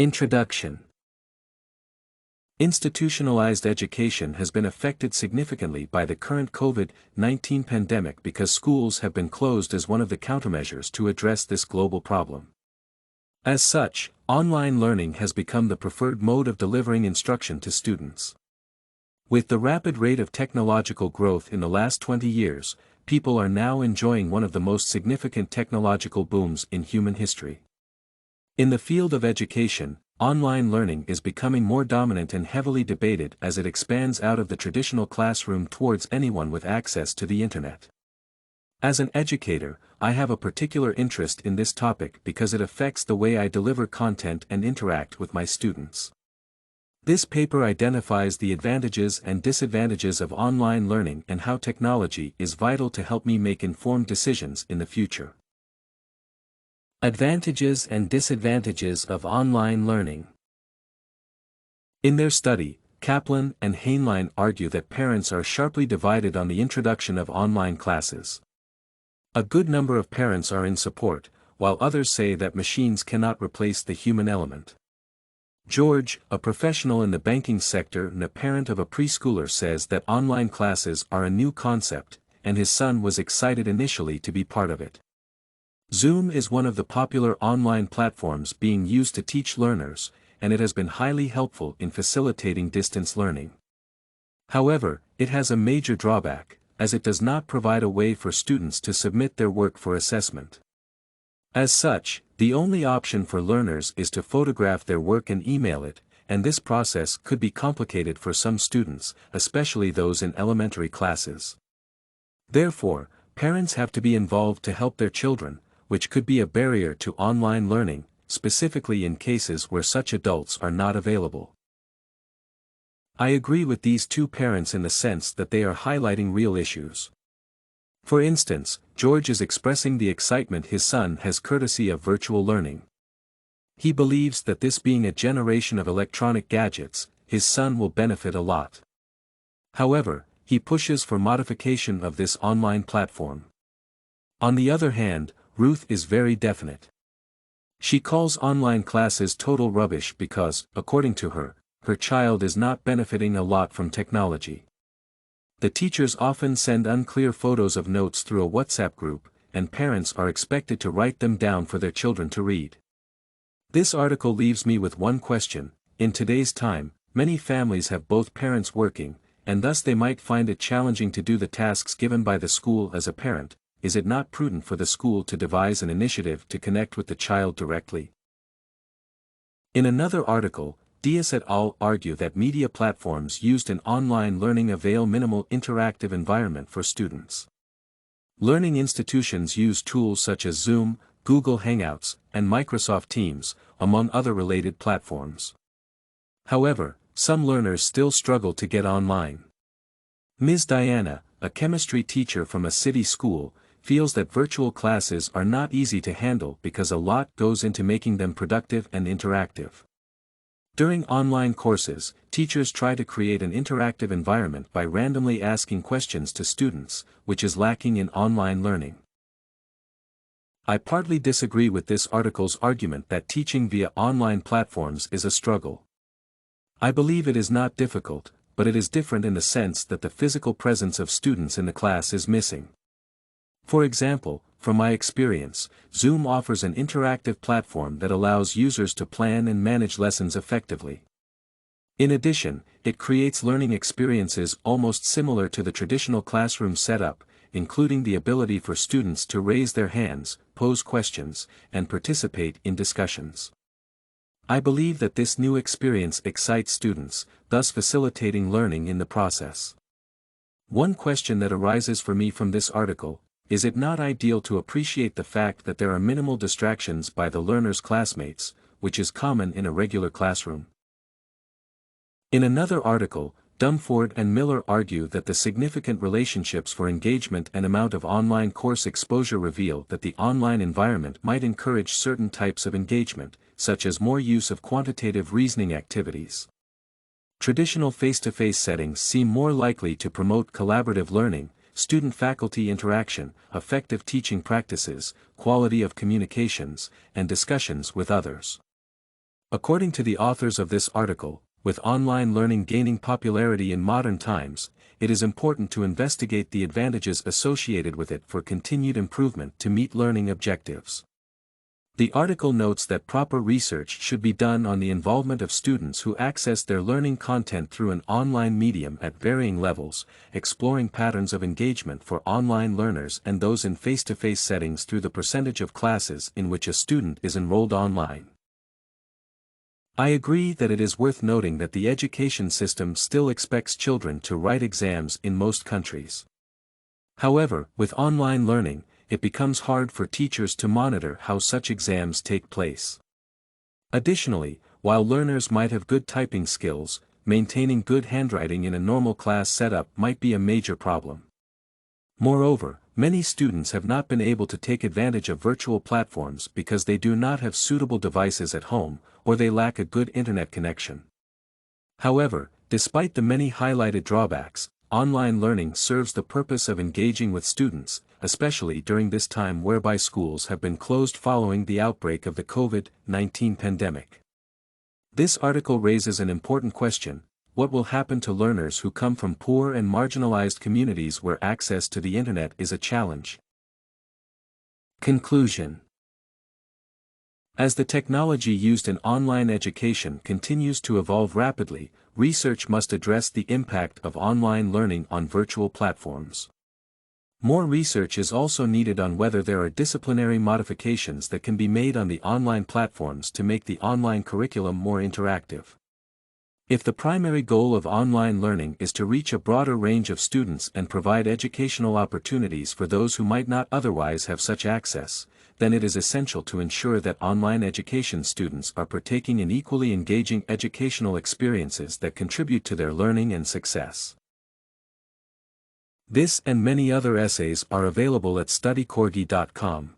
Introduction. Institutionalized education has been affected significantly by the current COVID-19 pandemic because schools have been closed as one of the countermeasures to address this global problem. As such, online learning has become the preferred mode of delivering instruction to students. With the rapid rate of technological growth in the last 20 years, people are now enjoying one of the most significant technological booms in human history. In the field of education, online learning is becoming more dominant and heavily debated as it expands out of the traditional classroom towards anyone with access to the internet. As an educator, I have a particular interest in this topic because it affects the way I deliver content and interact with my students. This paper identifies the advantages and disadvantages of online learning and how technology is vital to help me make informed decisions in the future. Advantages and disadvantages of online learning. In their study, Kaplan and Heinlein argue that parents are sharply divided on the introduction of online classes. A good number of parents are in support, while others say that machines cannot replace the human element. George, a professional in the banking sector and a parent of a preschooler, says that online classes are a new concept, and his son was excited initially to be part of it. Zoom is one of the popular online platforms being used to teach learners, and it has been highly helpful in facilitating distance learning. However, it has a major drawback, as it does not provide a way for students to submit their work for assessment. As such, the only option for learners is to photograph their work and email it, and this process could be complicated for some students, especially those in elementary classes. Therefore, parents have to be involved to help their children, which could be a barrier to online learning, specifically in cases where such adults are not available. I agree with these two parents in the sense that they are highlighting real issues. For instance, George is expressing the excitement his son has courtesy of virtual learning. He believes that this being a generation of electronic gadgets, his son will benefit a lot. However, he pushes for modification of this online platform. On the other hand, Ruth is very definite. She calls online classes total rubbish because, according to her, her child is not benefiting a lot from technology. The teachers often send unclear photos of notes through a WhatsApp group, and parents are expected to write them down for their children to read. This article leaves me with one question: in today's time, many families have both parents working, and thus they might find it challenging to do the tasks given by the school as a parent. Is it not prudent for the school to devise an initiative to connect with the child directly? In another article, Diaz et al. Argue that media platforms used in online learning avail minimal interactive environment for students. Learning institutions use tools such as Zoom, Google Hangouts, and Microsoft Teams, among other related platforms. However, some learners still struggle to get online. Ms. Diana, a chemistry teacher from a city school, feels that virtual classes are not easy to handle because a lot goes into making them productive and interactive. During online courses, teachers try to create an interactive environment by randomly asking questions to students, which is lacking in online learning. I partly disagree with this article's argument that teaching via online platforms is a struggle. I believe it is not difficult, but it is different in the sense that the physical presence of students in the class is missing. For example, from my experience, Zoom offers an interactive platform that allows users to plan and manage lessons effectively. In addition, it creates learning experiences almost similar to the traditional classroom setup, including the ability for students to raise their hands, pose questions, and participate in discussions. I believe that this new experience excites students, thus facilitating learning in the process. One question that arises for me from this article: is it not ideal to appreciate the fact that there are minimal distractions by the learner's classmates, which is common in a regular classroom? In another article, Dumford and Miller argue that the significant relationships for engagement and amount of online course exposure reveal that the online environment might encourage certain types of engagement, such as more use of quantitative reasoning activities. Traditional face-to-face settings seem more likely to promote collaborative learning, student-faculty interaction, effective teaching practices, quality of communications, and discussions with others. According to the authors of this article, with online learning gaining popularity in modern times, it is important to investigate the advantages associated with it for continued improvement to meet learning objectives. The article notes that proper research should be done on the involvement of students who access their learning content through an online medium at varying levels, exploring patterns of engagement for online learners and those in face-to-face settings through the percentage of classes in which a student is enrolled online. I agree that it is worth noting that the education system still expects children to write exams in most countries. However, with online learning, it becomes hard for teachers to monitor how such exams take place. Additionally, while learners might have good typing skills, maintaining good handwriting in a normal class setup might be a major problem. Moreover, many students have not been able to take advantage of virtual platforms because they do not have suitable devices at home, or they lack a good internet connection. However, despite the many highlighted drawbacks, online learning serves the purpose of engaging with students, especially during this time whereby schools have been closed following the outbreak of the COVID-19 pandemic. This article raises an important question: what will happen to learners who come from poor and marginalized communities where access to the internet is a challenge? Conclusion. As the technology used in online education continues to evolve rapidly, research must address the impact of online learning on virtual platforms. More research is also needed on whether there are disciplinary modifications that can be made on the online platforms to make the online curriculum more interactive. If the primary goal of online learning is to reach a broader range of students and provide educational opportunities for those who might not otherwise have such access, then it is essential to ensure that online education students are partaking in equally engaging educational experiences that contribute to their learning and success. This and many other essays are available at studycorgi.com.